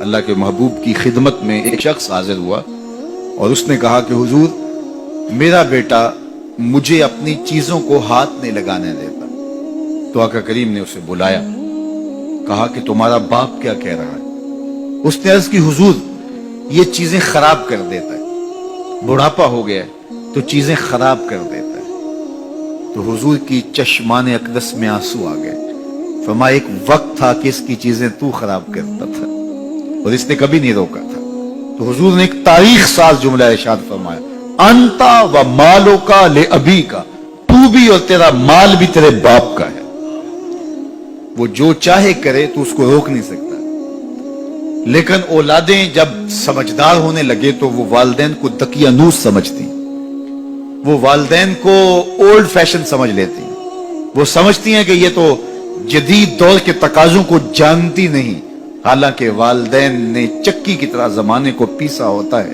اللہ کے محبوب کی خدمت میں ایک شخص حاضر ہوا اور اس نے کہا کہ حضور میرا بیٹا مجھے اپنی چیزوں کو ہاتھ نہیں لگانے دیتا۔ تو آقا کریم نے اسے بلایا، کہا کہ تمہارا باپ کیا کہہ رہا ہے؟ اس نے عرض کی حضور یہ چیزیں خراب کر دیتا ہے، بڑھاپا ہو گیا تو چیزیں خراب کر دیتا ہے۔ تو حضور کی چشمان اقدس میں آنسو آ گئے، فرمایا ایک وقت تھا کہ اس کی چیزیں تو خراب کرتا تھا اور اس نے کبھی نہیں روکا تھا۔ تو حضور نے ایک تاریخ ساز جملہ ارشاد فرمایا، انتا و مالو کا لے ابی کا، تو بھی اور تیرا مال بھی تیرے باپ کا ہے، وہ جو چاہے کرے تو اس کو روک نہیں سکتا۔ لیکن اولادیں جب سمجھدار ہونے لگے تو وہ والدین کو دقیانوس سمجھتی، وہ والدین کو اولڈ فیشن سمجھ لیتی، وہ سمجھتی ہیں کہ یہ تو جدید دور کے تقاضوں کو جانتی نہیں، حالانکہ والدین نے چکی کی طرح زمانے کو پیسا ہوتا ہے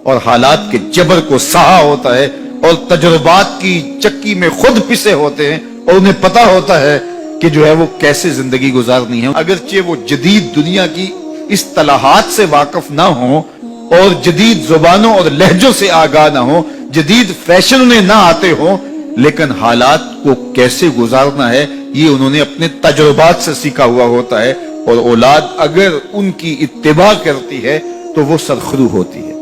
اور حالات کے جبر کو سہا ہوتا ہے اور تجربات کی چکی میں خود پسے ہوتے ہیں اور انہیں پتا ہوتا ہے کہ جو ہے وہ کیسے زندگی گزارنی ہے۔ اگرچہ وہ جدید دنیا کی اصطلاحات سے واقف نہ ہوں اور جدید زبانوں اور لہجوں سے آگاہ نہ ہوں، جدید فیشن انہیں نہ آتے ہوں، لیکن حالات کو کیسے گزارنا ہے یہ انہوں نے اپنے تجربات سے سیکھا ہوا ہوتا ہے، اور اولاد اگر ان کی اتباع کرتی ہے تو وہ سرخرو ہوتی ہے۔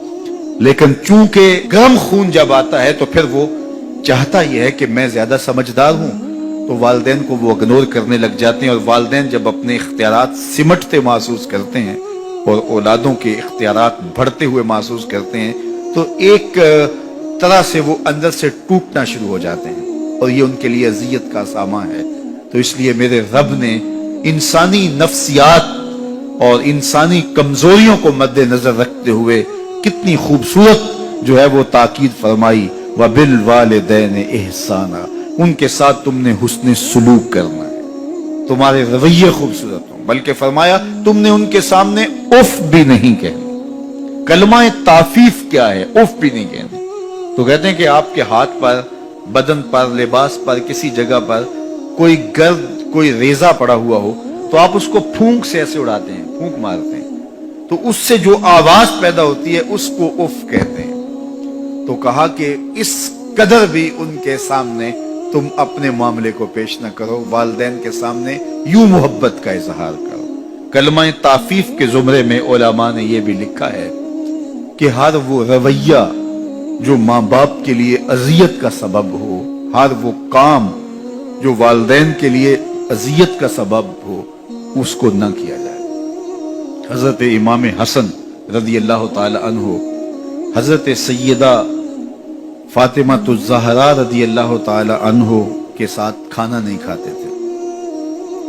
لیکن چونکہ گرم خون جب آتا ہے تو پھر وہ چاہتا یہ ہے کہ میں زیادہ سمجھدار ہوں، تو والدین کو وہ اگنور کرنے لگ جاتے ہیں، اور والدین جب اپنے اختیارات سمٹتے محسوس کرتے ہیں اور اولادوں کے اختیارات بڑھتے ہوئے محسوس کرتے ہیں تو ایک طرح سے وہ اندر سے ٹوٹنا شروع ہو جاتے ہیں، اور یہ ان کے لیے اذیت کا سامان ہے۔ تو اس لیے میرے رب نے انسانی نفسیات اور انسانی کمزوریوں کو مد نظر رکھتے ہوئے کتنی خوبصورت جو ہے وہ تاکید فرمائی، وَبِالْوَالِدَيْنِ إِحْسَانًا، ان کے ساتھ تم نے حسن سلوک کرنا ہے، تمہارے رویے خوبصورت ہوں، بلکہ فرمایا تم نے ان کے سامنے اف بھی نہیں کہنی۔ کلمہ تعفیف کیا ہے؟ اف بھی نہیں کہنی۔ تو کہتے ہیں کہ آپ کے ہاتھ پر، بدن پر، لباس پر، کسی جگہ پر کوئی گرد، کوئی ریزہ پڑا ہوا ہو تو آپ اس کو پھونک سے ایسے اڑاتے ہیں، پھونک مارتے ہیں، تو اس سے جو آواز پیدا ہوتی ہے اس کو اف کہتے ہیں۔ تو کہا کہ اس قدر بھی ان کے سامنے تم اپنے معاملے کو پیش نہ کرو، والدین کے سامنے یوں محبت کا اظہار کرو۔ کلمہ تعفیف کے زمرے میں علماء نے یہ بھی لکھا ہے کہ ہر وہ رویہ جو ماں باپ کے لیے اذیت کا سبب ہو، ہر وہ کام جو والدین کے لیے اذیت کا سبب ہو، اس کو نہ کیا جائے۔ حضرت امام حسن رضی اللہ تعالی عنہ حضرت سیدہ فاطمہ الزہرا رضی اللہ تعالی عنہ کے ساتھ کھانا نہیں کھاتے تھے۔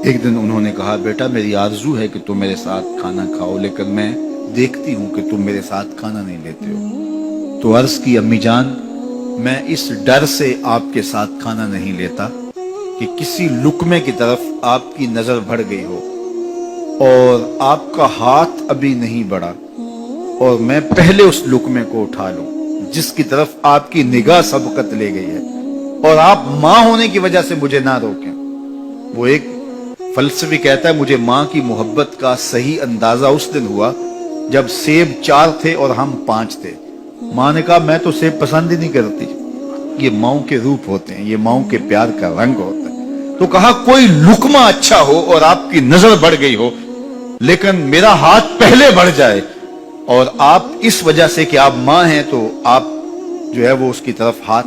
ایک دن انہوں نے کہا بیٹا میری آرزو ہے کہ تم میرے ساتھ کھانا کھاؤ، لیکن میں دیکھتی ہوں کہ تم میرے ساتھ کھانا نہیں لیتے ہو۔ تو عرض کی امی جان میں اس ڈر سے آپ کے ساتھ کھانا نہیں لیتا کہ کسی لقمے کی طرف آپ کی نظر بڑھ گئی ہو اور آپ کا ہاتھ ابھی نہیں بڑھا اور میں پہلے اس لقمے کو اٹھا لوں جس کی طرف آپ کی نگاہ سبقت لے گئی ہے، اور آپ ماں ہونے کی وجہ سے مجھے نہ روکیں۔ وہ ایک فلسفی کہتا ہے مجھے ماں کی محبت کا صحیح اندازہ اس دن ہوا جب سیب 4 تھے اور ہم 5 تھے۔ ماں نے کہا میں تو سیب پسند ہی نہیں کرتی، یہ ماؤں کے روپ ہوتے ہیں، یہ ماؤں کے پیار کا رنگ ہوتا ہے۔ تو کہا کوئی لقمہ اچھا ہو اور آپ کی نظر بڑھ گئی ہو، لیکن میرا ہاتھ پہلے بڑھ جائے اور آپ اس وجہ سے کہ آپ ماں ہیں تو آپ جو ہے وہ اس کی طرف ہاتھ